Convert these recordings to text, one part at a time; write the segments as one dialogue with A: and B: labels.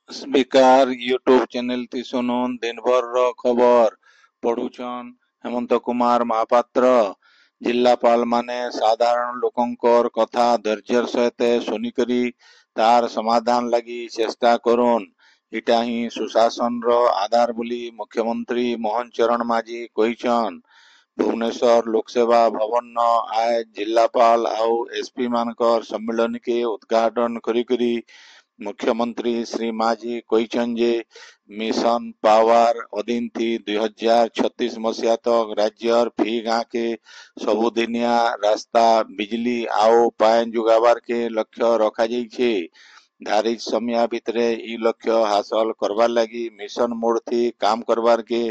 A: Speaker YouTube channel ती सुनुन दिन भर रो खबर पढ़ुछन हेमंत कुमार महापात्र। जिल्लापाल माने साधारण लोकंकर कथा धैर्यर सहित सुनिकरी तार समाधान लगी चेष्टा करुन। इटा ही सुशासन रो आधार बोली मुख्यमंत्री मोहन चरण माझी कहिछन। भुवनेश्वर लोकसेवा भवन न आय जिल्लापाल आउ एसपी मानकर सम्मेलन के उद्घाटन करी मुख्यमंत्री श्री माझी कहिछन जे मिशन पावर अधीन थी 2036 मसीहा तक राज्यर फी गाँ के सबुदिनिया रास्ता बिजली आओ पानी जुगाबार के लक्ष्य रखा जाइछे। धारित समय भितरे ई लक्ष्य हासिल करवार लगी मिशन मोड थी काम करवार के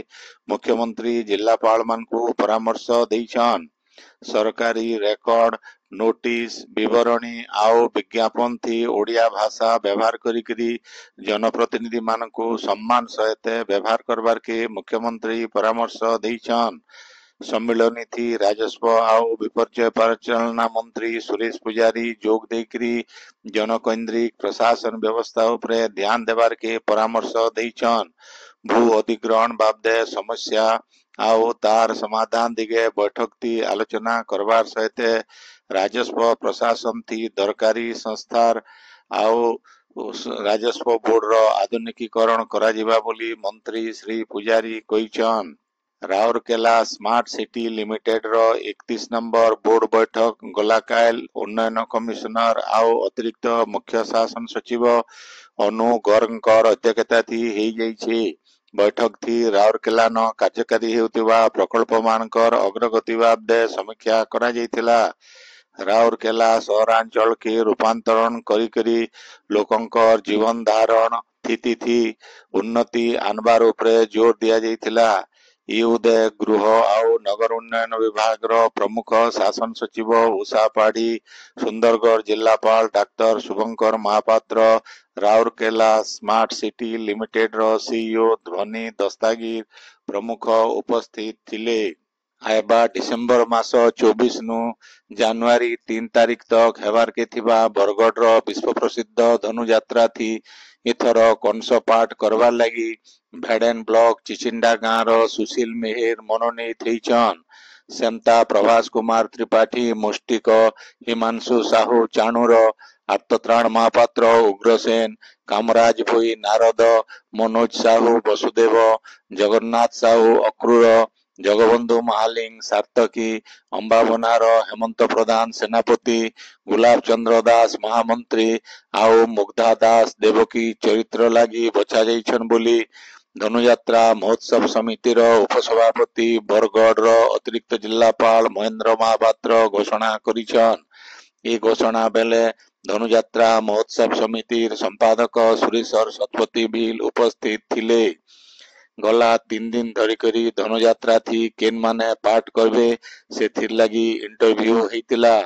A: मुख्यमंत्री जिल्लापाल मानकु परामर्श देइछन। सरकारी रेकर्ड नोटिस विवरणी आउ विज्ञापन थी ओडिया भाषा व्यवहार करी जनप्रतिनिधि मानकु सम्मान सहित व्यवहार करवार के मुख्यमंत्री परामर्श देइछन। सम्मेलन थी राजस्व आउ विपर्य परिचालना मंत्री सुरेश पुजारी जोग देकरी जनकेंद्रिक प्रशासन व्यवस्था उपरे ध्यान देवार के परामर्श देइछन। भू अधिग्रहण बाबदे समस्या आओ तार समाधान दिगे बैठक थी आलोचना करवार सहित राजस्व प्रशासन थी दरकारी संस्थार आओ राजस्व बोर्ड रो आधुनिकीकरण करा जिबा बोली मंत्री श्री पुजारी कहिछन। राउरकेला स्मार्ट सिटी लिमिटेड रो 31 नंबर बोर्ड बैठक गलाकाल उन्नयन कमिश्नर आओ अतिरिक्त मुख्य शासन सचिव अनु गर्गकर अध्यक्षता थी हेई जाइछे। बैठक थी राउरकेला न कार्यकारी हेउतिबा प्रकल्प मानकर अग्रगति बाबदे समीक्षा करा जाइथिला। राउरकेला सहरांचल के रूपांतरण करी लोकंकर जीवन धारण स्थिति थी उन्नति आनबार उपरे जोर दिया जाइथिला। ई उदय गृह आउ नगर उन्नयन विभाग रो प्रमुख शासन सचिव उषा पाढ़ी सुंदरगढ़ जिल्लापाल doctor Shubhankar Mohapatra Rourkela smart city limited रो सीईओ ध्वनि दस्तागीर प्रमुख उपस्थित थिले। आयबा डिसेम्बर मास 24 नु जनवरी 3 तारीख तक हेबार के थिबा बरगढ़ रो विश्व प्रसिद्ध धनुयात्रा थी इथर कंस पाठ करवार लगी भेडेन ब्लॉक चिचिंडा गाँ रो सुशील मेहेर मनोनीत हेइछन। सेमता प्रभास कुमार त्रिपाठी मुष्टिक हिमांशु साहू चाणूर आत्मत्राण महापात्र उग्रसेन कामराज भोई नारद मनोज साहू वसुदेव जगन्नाथ साहू अक्रूर जगबंधु महालिंग सार्थकी अंबाबनार हेमंत प्रधान सेनापति गुलाब चंद्र दास महामंत्री आउ मुग्धा दास देवकी चरित्र लगी बचा जाइछन बोली धनुयात्रा महोत्सव समितिर उपसभापति बरगढ़ अतिरिक्त जिल्लापाल महेंद्र महापात्र घोषणा करिछन। ए घोषणा बेले धनुयात्रा महोत्सव समितिर संपादक सुरेश्वर शतपथी बिल उपस्थित थिले। गला 3 दिन धरिकरी धनुयात्रा थी केन माने पाठ करबे सेथिर लगी इंटरव्यू हेतिला।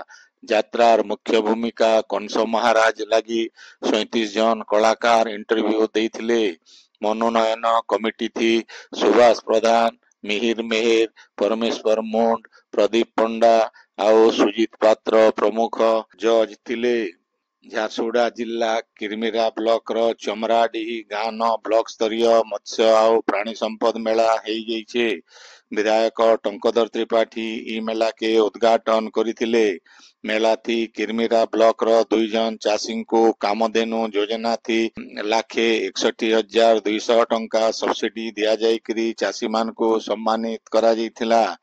A: यात्रार मुख्य भूमिका कंस महाराज लगी 37 जन कलाकार इंटरव्यू देइथिले। मनोनयन कमिटी थी सुभाष प्रधान मिहिर मेहेर परमेश्वर मुंड प्रदीप पंडा आउ सुजीत पात्र प्रमुख जज थिले। झारसुगुड़ा जिला किरमिरा ब्लॉक रो चमराडीही गाँ न ब्लॉक स्तरीय मत्स्य आउ प्राणी संपद मेला हेई जाइछे। विधायक टंकधर त्रिपाठी ई मेला के उद्घाटन करिथिले। मेला थी किरमिरा ब्लॉक रो 2 जन चाषी को कामधेनु योजना थी 1,61,200 टंका सब्सिडी दिया जाइकरी चाषी मान को सम्मानित करा जाइथिला।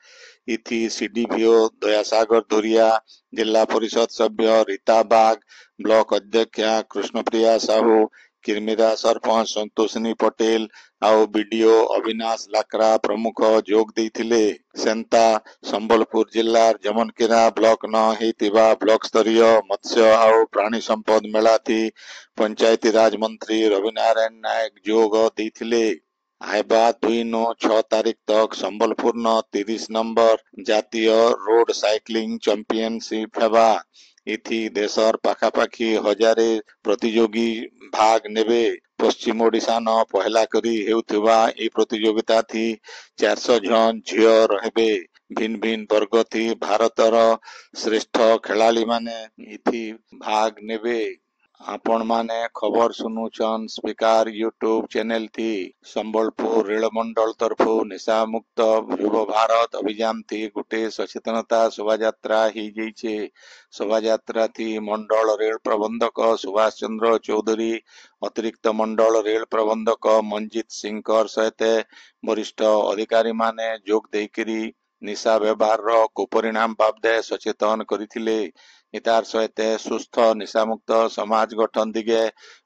A: इथि सीडीपीओ दयासागर धुरिया जिला परिषद सभ्य रीता बाग ब्लॉक अध्यक्षा कृष्णप्रिया साहू किरमिरा सरपंच संतोषिनी पटेल आउ बीडीओ अविनाश लाकरा प्रमुख जोग देइथिले। सेंता संबलपुर जिल्लार जमनकेरा ब्लॉक न हेतिबा ब्लॉक स्तरीय मत्स्य आउ प्राणी संपद मेला थी पंचायती राज मंत्री रविनारायण नायक जोग देइथिले। आयबा 2 नु 6 तारीख तक संबलपुर न 30 नंबर जातीय रोड साइक्लिंग चैंपियनशिप हेबा। इथि देशर पाखापाखी हजारे प्रतियोगी भाग नेबे। पश्चिम ओडिशा न पहला करी हेउथिबा ए प्रतियोगिता थी 400 जन झियो रहबे। भिन्न भिन्न वर्ग थी भारतर श्रेष्ठ खेलाड़ी माने इथि भाग नेबे। आपण माने खबर सुनुछन स्पीकर यूट्यूब चैनल थी संबलपुर रेलमंडल तरफु निशा मुक्त युव भारत अभियान थी गुटे सचेतनता शोभायात्रा ही जाइए। शोभायात्रा थी मंडल रेल प्रबंधक सुभाष चंद्र चौधरी अतिरिक्त मंडल रेल प्रबंधक मंजित सिंह सहित वरिष्ठ अधिकारी माने जोग देकरी निशा व्यवहार कुपरिणाम बाबदे सचेतन करथिले। इतार सहित सुस्थ निशामुक्त समाज गठन दिगे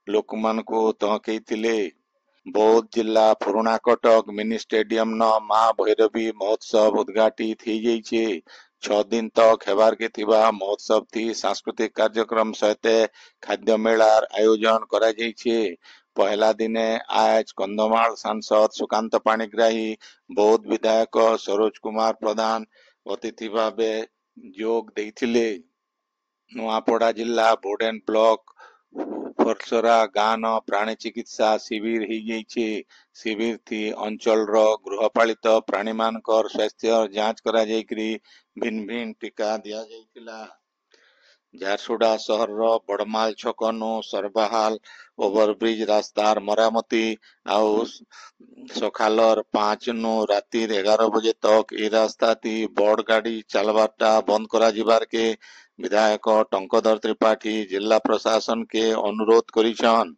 A: लोक मानकु तहकेइथिले। बौद्ध जिला पुराना कटक मिनी स्टेडियम न माँ भैरवी महोत्सव उद्घाटित हो जाइए। 6 दिन तक हेबार के थिबा महोत्सव थी सांस्कृतिक कार्यक्रम सहित खाद्य मेलार आयोजन करा जाइए। पहला दिने आज कंधमाल सांसद सुकांत पाणिग्राही बौद्ध विधायक सरोज कुमार प्रधान अतिथि भावे जोग देइथिले। नुआपड़ा जिला बोडेन ब्लॉक फरसरा गान प्राणी चिकित्सा शिविर हो जाइए। शिविर थी अंचल गृहपालित प्राणी मानकर स्वास्थ्य जांच करा जाइकरी भिन्न भिन्न टीका दिया जाइतिला। झारसुगुड़ा सहर बड़माल छक नु सरबाहाल ओवरब्रिज रास्तार मरामती आउ सखालर 5 नु रातिर 11 बजे तक ए रास्ता थी बड़ गाड़ी चलबारटा बंद करा जिबार के विधायक टंकधर त्रिपाठी जिला प्रशासन के अनुरोध करिछन।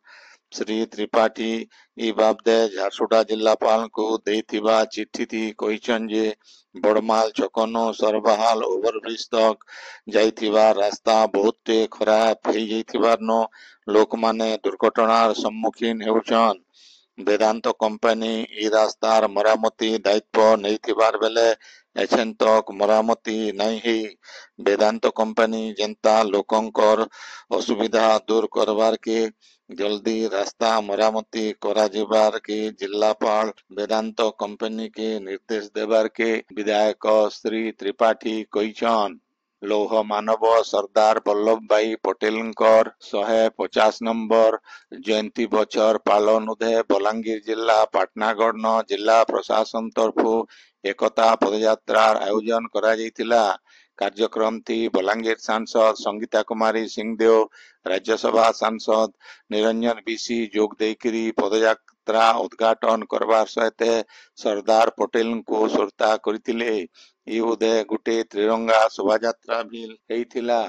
A: श्री त्रिपाठी ई बाबदे झारसुगुड़ा जिलापाल को देथिबा चिट्ठी थी कहिछन जे बड़माल छकनो सरबहाल ओवरब्रिज तक जाइथिबा रास्ता बहुत खराब हो जाइथिबार नो लोक माने दुर्घटनार सम्मुखीन हेउछन। वेदांत कंपनी ई रास्तार मरामती दायित्व नैथिबार बेले एछेन तक मरामती नहीं ही। वेदांत कंपनी जनता लोकंकर असुविधा दूर करबार के जल्दी रास्ता मरामती करा जिबार के जिलापाल वेदांत कंपनी के निर्देश देबार के विधायक श्री त्रिपाठी कहिछन। लौह मानव सरदार वल्लभ भाई पटेल 150 नंबर जयंती बचर पालन उदे बलांगीर जिला पाटनागढ़ न जिला प्रशासन तरफु एकता पदयात्रार आयोजन करा जाइतिला। कार्यक्रम थी बलांगीर सांसद संगीता कुमारी सिंहदेव राज्यसभा सांसद निरंजन बीसी जोग देकरी पदयात्रा उद्घाटन करबार सहित सरदार पटेल को श्रोता करथिले। ई उदे गुटे त्रिरंगा शोभायात्रा भी हेइथिला।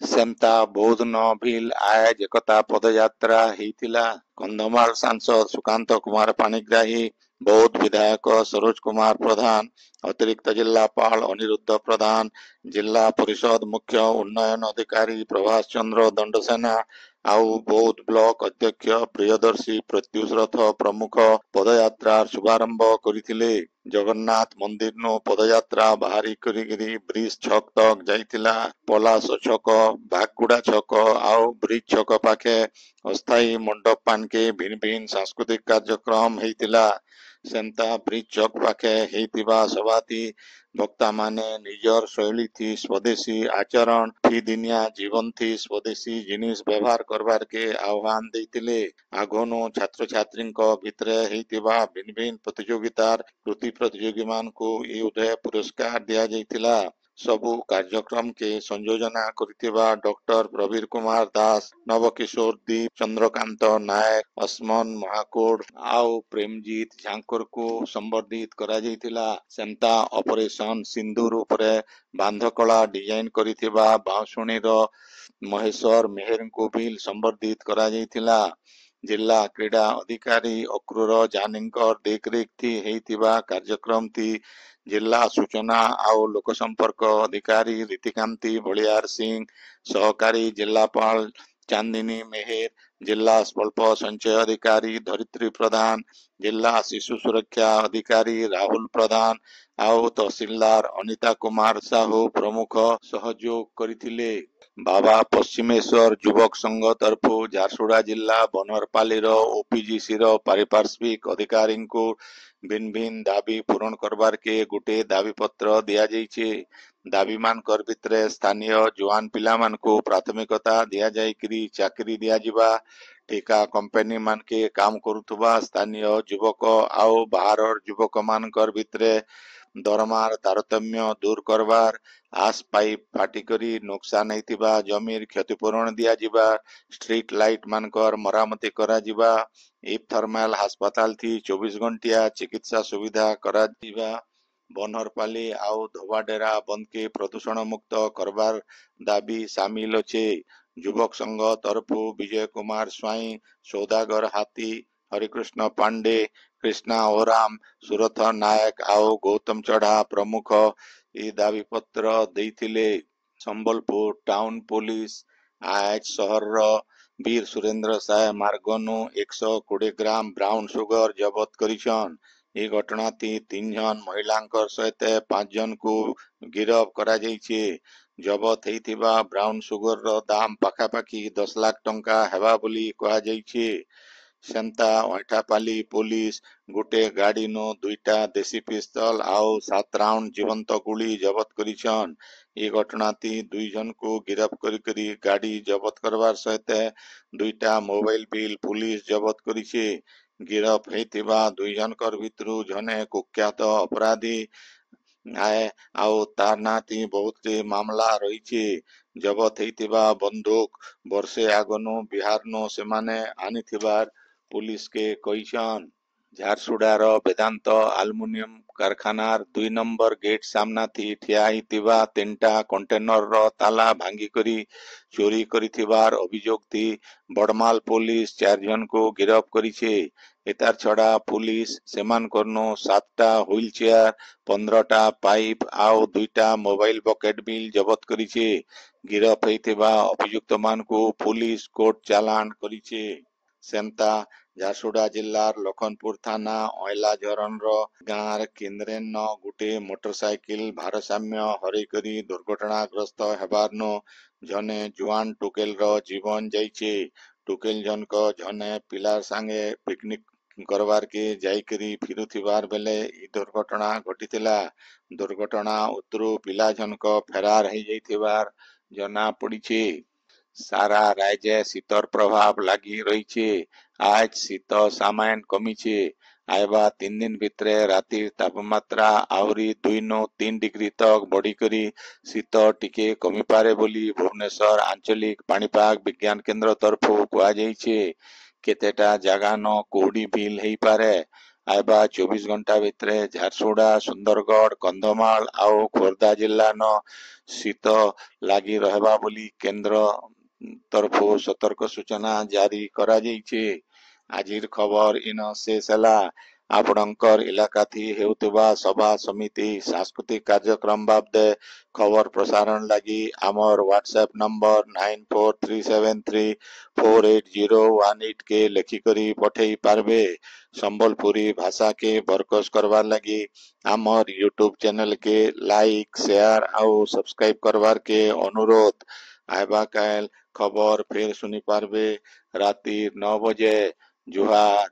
A: सेमता बौद्ध न भील आज एकता पदयात्रा हेइथिला। कंधमाल सांसद सुकांत कुमार पाणिग्राही बौद्ध विधायक सरोज कुमार प्रधान अतिरिक्त जिलापाल अनिरुद्ध प्रधान जिला परिषद मुख्य उन्नयन अधिकारी प्रभाष चंद्र दंडसेना आउ बौद्ध ब्लॉक अध्यक्ष प्रियदर्शी प्रत्युष रथ प्रमुख पदयात्रार शुभारंभ करथिले। जगन्नाथ मंदिर नो पदयात्रा बाहरी करिगिरी ब्रिज छक तक जाइतिला। पलास छक बागुड़ा छक आउ ब्रिज छक पाखे अस्थायी मंडप पानके भिन्न भिन्न सांस्कृतिक कार्यक्रम हेइतिला। सेमता ब्रिज चौक पाखे हेइतिबा सभाथी वक्ता माने निजर शैली थी स्वदेशी आचरण फी दिनिया जीवन थी स्वदेशी जिनिस व्यवहार करबार के आह्वान देइतिले। आगोनो छात्र छात्री भितरे हेइतिबा भिन्न भिन्न प्रतियोगितार कृति प्रतियोगी मान को ए उदय पुरस्कार दिया जाइतिला। सबु कार्यक्रम के संयोजना करथिबा डॉक्टर प्रवीर कुमार दास नवकिशोर दीप चंद्रकांत नायक अस्मन महाकोड़ आउ प्रेमजीत झांकर को संबर्धित करा जाइतिला। सेमता ऑपरेशन सिंदूर उपरे बांधकला डिजाइन करिथिबा बाउसुणीर महेश्वर मेहर को भी संबर्धित करा जाइतिला। जिला क्रीड़ा अधिकारी अक्रूर जानींकर देखरेख थी हेइतिबा कार्यक्रम थी जिला सूचना आउ लोक संपर्क अधिकारी रीतिकांति बलियार सिंह सहकारी जिलापाल चांदिनी मेहर जिला स्वल्प संचय अधिकारी धरित्री प्रधान जिला शिशु सुरक्षा अधिकारी राहुल प्रधान आउ तहसीलदार अनिता कुमार साहू प्रमुख सहयोग करथिले। बाबा पश्चिमेश्वर युवक संघ तरफु झारसुगुड़ा जिला बनरपाली ओपीजीसी पारिपार्श्विक अधिकारी को भिन्न भिन्न दाबी पूरण करबार के गुटे दाबी पत्र दिया जाइए। ଦାବି ମାନଙ୍କର ଭିତରେ ସ୍ଥାନୀୟ ଜୁଆନ ପିଲାମାନଙ୍କୁ ପ୍ରାଥମିକତା ଦିଆଯାଇକରି ଚାକିରି ଦିଆଯିବା, ଠିକା କମ୍ପାନୀ ମାନକେ କାମ କରୁଥିବା ସ୍ଥାନୀୟ ଯୁବକ ଆଉ ବାହାରର ଯୁବକ ମାନଙ୍କର ଭିତରେ ଦରମାର ତାରତମ୍ୟ ଦୂର କରବାର, ଆସ ପାଇପ୍ ଫାଟିକରି ନୋକସାନ ହେଇଥିବା ଜମିର କ୍ଷତିପୂରଣ ଦିଆଯିବା, ଷ୍ଟ୍ରିଟ୍ ଲାଇଟ୍ ମାନଙ୍କର ମରାମତି କରାଯିବା, ଇପଥର୍ମାଲ ହାସପାତାଲ ଥି 24 ଘଣ୍ଟିଆ ଚିକିତ୍ସା ସୁବିଧା କରାଯିବା, ବନହରପାଲି ଆଉ ଧୋବାଡେରା ବନ୍ଦକେ ପ୍ରଦୂଷଣ ମୁକ୍ତ କରବାର ଦାବି ସାମିଲ ଅଛେ। ଯୁବକ ସଂଘ ତରଫୁ ବିଜୟ କୁମାର ସ୍ୱାଇଁ, ସୌଦାଗର ହାତୀ, ହରିକୃଷ୍ଣ ପାଣ୍ଡେ, କୃଷ୍ଣା ଓରାମ, ସୁରଥ ନାୟକ ଆଉ ଗୌତମ ଚଢା ପ୍ରମୁଖ ଏହି ଦାବିପତ୍ର ଦେଇଥିଲେ। ସମ୍ବଲପୁର ଟାଉନ ପୁଲିସ ଆଜ ସହରର ବୀର ସୁରେନ୍ଦ୍ର ସାଏ ମାର୍ଗନୁ 120 ଗ୍ରାମ ବ୍ରାଉନ ସୁଗର ଜବତ କରିଛନ୍। ଏହି ଘଟଣାଟି 3 ଜଣ ମହିଳାଙ୍କ ସହିତ 5 ଜଣଙ୍କୁ ଗିରଫ କରାଯାଇଛି। ଜବତ ହେଇଥିବା ବ୍ରାଉନ ସୁଗରର ଦାମ ପାଖାପାଖି 10 ଲାଖ ଟଙ୍କା ହେବା ବୋଲି କୁହାଯାଇଛି। ସେନ୍ତା ଅଇଁଠାପାଲି ପୁଲିସ ଗୋଟେ ଗାଡ଼ିନୁ 2ଟା ଦେଶୀ ପିସ୍ତଲ ଆଉ 7 ରାଉଣ୍ଡ ଜୀବନ୍ତ ଗୁଳି ଜବତ କରିଛନ୍। ଏହି ଘଟଣାଟି 2 ଜଣଙ୍କୁ ଗିରଫ କରି ଗାଡ଼ି ଜବତ କରବାର ସହିତ 2ଟା ମୋବାଇଲ ବିଲ୍ ପୁଲିସ ଜବତ କରିଛି। ଗିରଫ ହେଇଥିବା 2 ଜଣଙ୍କର ଭିତରୁ ଜଣେ କୁଖ୍ୟାତ ଅପରାଧୀ ଆଏ ଆଉ ତାର ନାଁଟି ବହୁତ ମାମଲା ରହିଛି। ଜବତ ହେଇଥିବା ବନ୍ଧୁକ ବର୍ଷେ ଆଗନୁ ବିହାରନୁ ସେମାନେ ଆଣିଥିବାର ପୁଲିସକେ କହିଛନ୍। ଝାରସୁଗୁଡ଼ାର ବେଦାନ୍ତ ଆଲୁମିନିୟମ କାରଖାନାର 2 ନମ୍ବର ଗେଟ୍ ସାମ୍ନାଥି ଠିଆ ହେଇଥିବା 3ଟା କଣ୍ଟେନରର ତାଲା ଭାଙ୍ଗିକରି ଚୋରି କରିଥିବାର ଅଭିଯୋଗଥି ବଡ଼ମାଲ ପୁଲିସ 4 ଜଣଙ୍କୁ ଗିରଫ କରିছে। ଏତାର ଛଡ଼ା ପୁଲିସ ସେମାନଙ୍କରନୁ 7ଟା ହୁଇଲ ଚେୟାର, 15ଟା ପାଇପ ଆଉ 2ଟା ମୋବାଇଲ ବକେଟ ବିଲ୍ ଜବତ କରିছে। ଗିରଫ ହେଇଥିବା ଅଭିଯୁକ୍ତମାନଙ୍କୁ ପୁଲିସ କୋର୍ଟ ଚାଲାଣ କରିছে। ସେନ୍ତା ଝାରସୁଗୁଡ଼ା ଜିଲ୍ଲାର ଲଖନପୁର ଥାନା ଅଁଇଲାଝରଣର ଗାଁର କେନ୍ଦ୍ରେନ ଗୋଟେ ମୋଟରସାଇକେଲ ଭାରସାମ୍ୟ ହରେଇକରି ଦୁର୍ଘଟଣାଗ୍ରସ୍ତ ହେବାରନୁ ଜଣେ ଜୁଆନ ଟୁକେଲର ଜୀବନ ଯାଇଛେ। ଟୁକେଲ ଜଣକ ଜଣେ ପିଲାର ସାଙ୍ଗେ ପିକନିକ କରବାରକେ ଯାଇକରି ଫିରୁଥିବାର ବେଲେ ଇ ଦୁର୍ଘଟଣା ଘଟିଥିଲା। ଦୁର୍ଘଟଣା ଉତ୍ତରୁ ପିଲା ଜଣକ ଫେରାର ହେଇଯାଇଥିବାର ଜଣା ପଡ଼ିছে। ସାରା ରାଜ୍ୟରେ ଶୀତର ପ୍ରଭାବ ଲାଗି ରହିଛି। ଆଜ ଶୀତ ସାମାନ୍ୟ କମିଛି। ଆଇବା 3 ଦିନ ଭିତରେ ରାତିର ତାପମାତ୍ରା ଆହୁରି 2-3 ଡିଗ୍ରୀ ତକ ବଢ଼ିକରି ଶୀତ ଟିକେ କମିପାରେ ବୋଲି ଭୁବନେଶ୍ୱର ଆଞ୍ଚଳିକ ପାଣିପାଗ ବିଜ୍ଞାନ କେନ୍ଦ୍ର ତରଫରୁ କୁହାଯାଇଛି। କେତେଟା ଜାଗାନ କୁହୁଡ଼ି ବିଲ୍ ହେଇପାରେ। ଆଇବା 24 ଘଣ୍ଟା ଭିତରେ ଝାରସୁଗୁଡ଼ା, ସୁନ୍ଦରଗଡ଼, କନ୍ଧମାଳ ଆଉ ଖୋର୍ଦ୍ଧା ଜିଲ୍ଲାନ ଶୀତ ଲାଗି ରହିବା ବୋଲି କେନ୍ଦ୍ର ତରଫରୁ ସତର୍କ ସୂଚନା ଜାରି କରାଯାଇଛି। ଆଜିର ଖବର ଇନ ଶେଷ ହେଲା। ଆପଣଙ୍କର ଇଲାକାଥି ହେଉଥିବା ସଭା ସମିତି ସାଂସ୍କୃତିକ କାର୍ଯ୍ୟକ୍ରମ ବାବଦେ ଖବର ପ୍ରସାରଣ ଲାଗି ଆମର ହ୍ୱାଟ୍ସଆପ ନମ୍ବର 9437348018 କେ ଲେଖିକରି ପଠେଇ ପାରବେ। ସମ୍ବଲପୁରୀ ଭାଷା କେ ବରକସ करवार लगी आमर यूट्यूब चैनल के लाइक शेयर आउ सब्सक्राइब करवार के अनुरोध। आइबा काल खबर फिर सुनी पारबे राति 9 बजे। जुहार।